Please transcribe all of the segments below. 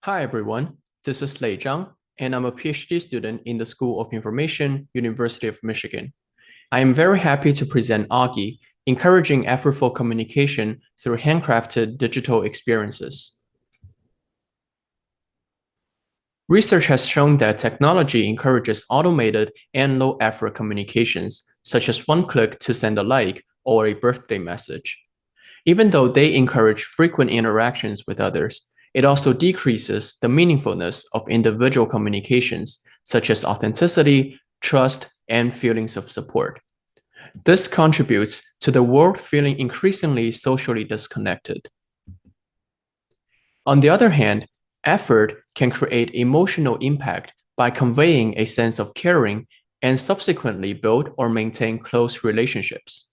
Hi everyone, this is Zhang, and I'm a PhD student in the School of Information, University of Michigan. I am very happy to present Auggie, encouraging effortful communication through handcrafted digital experiences. Research has shown that technology encourages automated and low-effort communications, such as one click to send a like or a birthday message. Even though they encourage frequent interactions with others, it also decreases the meaningfulness of individual communications, such as authenticity, trust, and feelings of support. This contributes to the world feeling increasingly socially disconnected. On the other hand, effort can create emotional impact by conveying a sense of caring and subsequently build or maintain close relationships.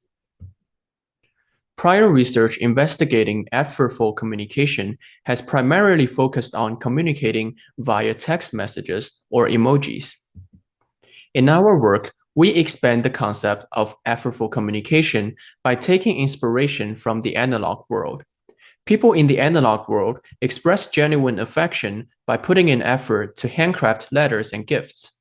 Prior research investigating effortful communication has primarily focused on communicating via text messages or emojis. In our work, we expand the concept of effortful communication by taking inspiration from the analog world. People in the analog world express genuine affection by putting in effort to handcraft letters and gifts.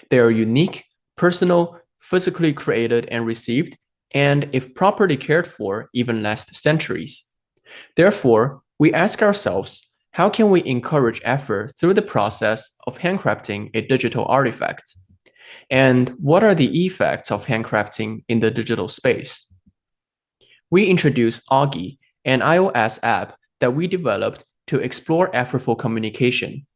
They are unique, personal, physically created and received, and if properly cared for, even last centuries. Therefore, we ask ourselves, how can we encourage effort through the process of handcrafting a digital artifact? And what are the effects of handcrafting in the digital space? We introduced Auggie, an iOS app that we developed to explore effortful communication.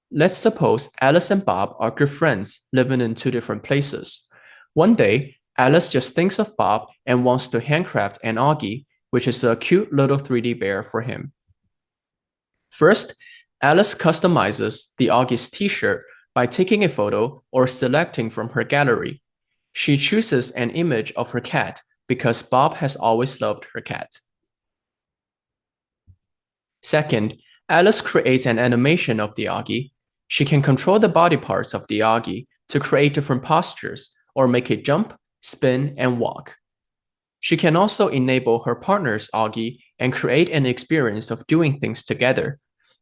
Let's suppose Alice and Bob are good friends living in two different places. One day, Alice just thinks of Bob and wants to handcraft an Auggie, which is a cute little 3D bear for him. First, Alice customizes the Auggie's t-shirt by taking a photo or selecting from her gallery. She chooses an image of her cat because Bob has always loved her cat. Second, Alice creates an animation of the Auggie. She can control the body parts of the Auggie to create different postures or make it jump, spin, and walk. She can also enable her partner's Auggie and create an experience of doing things together.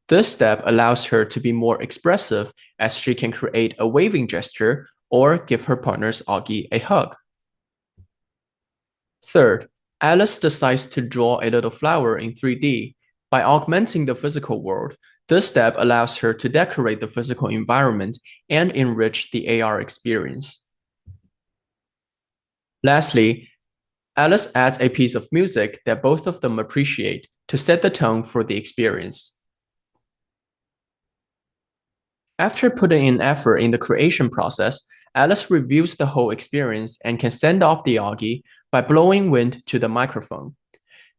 This step allows her to be more expressive as she can create a waving gesture or give her partner's Auggie a hug. Third, Alice decides to draw a little flower in 3D. By augmenting the physical world, this step allows her to decorate the physical environment and enrich the AR experience. Lastly, Alice adds a piece of music that both of them appreciate to set the tone for the experience. After putting in effort in the creation process, Alice reviews the whole experience and can send off the Auggie by blowing wind to the microphone.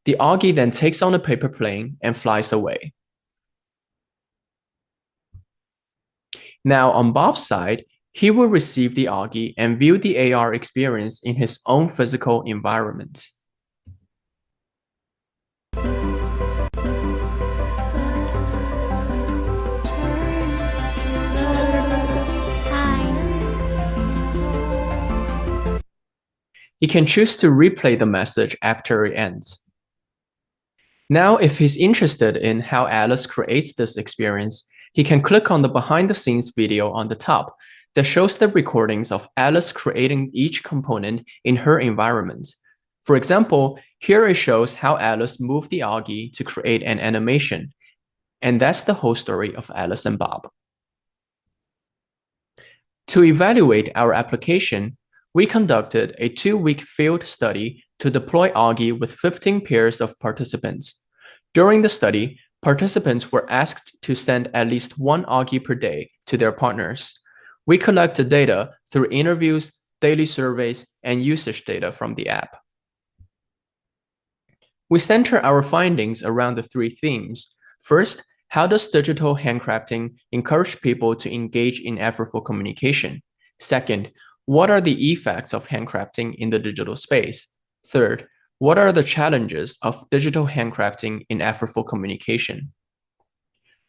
The Auggie then takes on a paper plane and flies away. Now on Bob's side, he will receive the Auggie and view the AR experience in his own physical environment. He can choose to replay the message after it ends. Now, if he's interested in how Alice creates this experience, he can click on the behind-the-scenes video on the top that shows the recordings of Alice creating each component in her environment. For example, here it shows how Alice moved the Auggie to create an animation. And that's the whole story of Alice and Bob. To evaluate our application, we conducted a 2-week field study to deploy Auggie with 15 pairs of participants. During the study, participants were asked to send at least one Auggie per day to their partners. We collected data through interviews, daily surveys, and usage data from the app. We center our findings around the 3 themes. First, how does digital handcrafting encourage people to engage in effortful communication? Second, what are the effects of handcrafting in the digital space? Third, what are the challenges of digital handcrafting in effortful communication?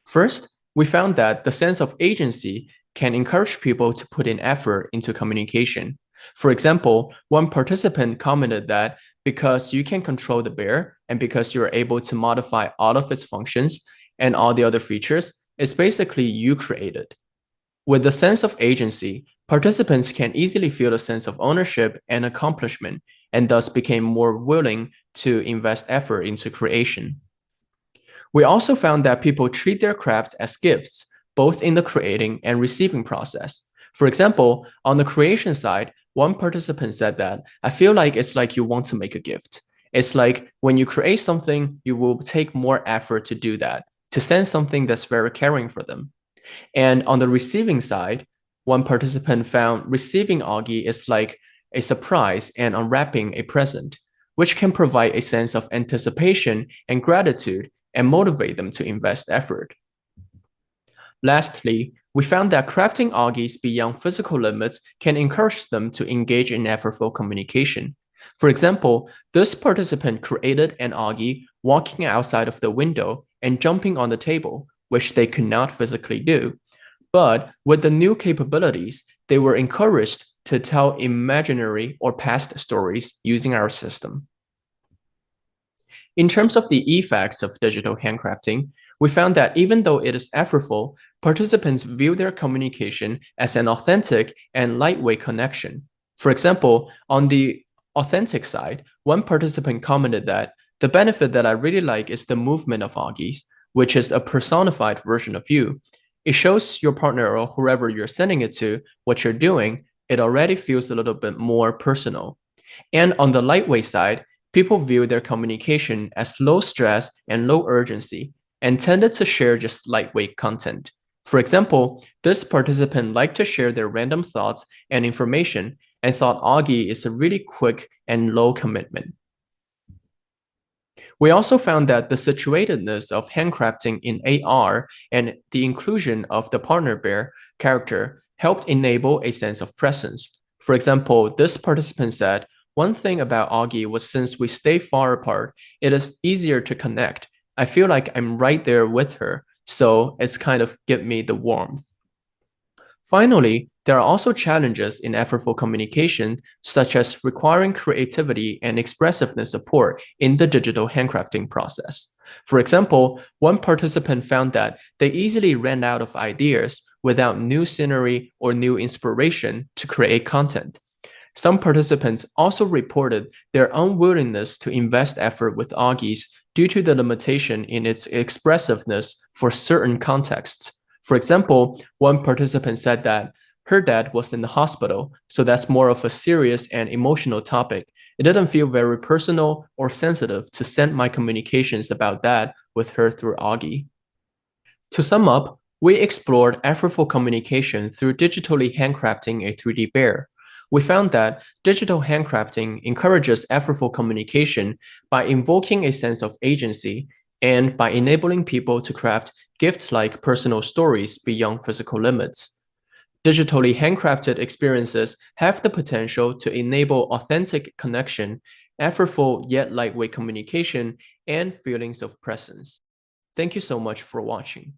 First, we found that the sense of agency can encourage people to put in effort into communication. For example, one participant commented that because you can control the bear and because you're able to modify all of its functions and all the other features, is basically you created. With the sense of agency, participants can easily feel a sense of ownership and accomplishment, and thus became more willing to invest effort into creation. We also found that people treat their craft as gifts, both in the creating and receiving process. For example, on the creation side, one participant said that, I feel like it's like you want to make a gift. It's like when you create something, you will take more effort to do that, to send something that's very caring for them. And on the receiving side, one participant found receiving Auggie is like a surprise and unwrapping a present, which can provide a sense of anticipation and gratitude and motivate them to invest effort. Lastly, we found that crafting Auggies beyond physical limits can encourage them to engage in effortful communication. For example, this participant created an Auggie walking outside of the window and jumping on the table, which they could not physically do. But with the new capabilities, they were encouraged to tell imaginary or past stories using our system. In terms of the effects of digital handcrafting, we found that even though it is effortful, participants view their communication as an authentic and lightweight connection. For example, on the authentic side, one participant commented that the benefit that I really like is the movement of Auggies, which is a personified version of you. It shows your partner or whoever you're sending it to what you're doing. It already feels a little bit more personal. And on the lightweight side, people view their communication as low stress and low urgency and tended to share just lightweight content. For example, this participant liked to share their random thoughts and information and thought Auggie is a really quick and low commitment. We also found that the situatedness of handcrafting in AR and the inclusion of the partner bear character helped enable a sense of presence. For example, this participant said, one thing about Auggie was since we stay far apart, it is easier to connect. I feel like I'm right there with her, so it's kind of give me the warmth. Finally, there are also challenges in effortful communication, such as requiring creativity and expressiveness support in the digital handcrafting process. For example, one participant found that they easily ran out of ideas without new scenery or new inspiration to create content. Some participants also reported their unwillingness to invest effort with Auggies due to the limitation in its expressiveness for certain contexts. For example, one participant said that her dad was in the hospital, so that's more of a serious and emotional topic. It didn't feel very personal or sensitive to send my communications about that with her through Auggie. To sum up, we explored effortful communication through digitally handcrafting a 3D bear. We found that digital handcrafting encourages effortful communication by invoking a sense of agency and by enabling people to craft gift-like personal stories beyond physical limits. Digitally handcrafted experiences have the potential to enable authentic connection, effortful yet lightweight communication, and feelings of presence. Thank you so much for watching.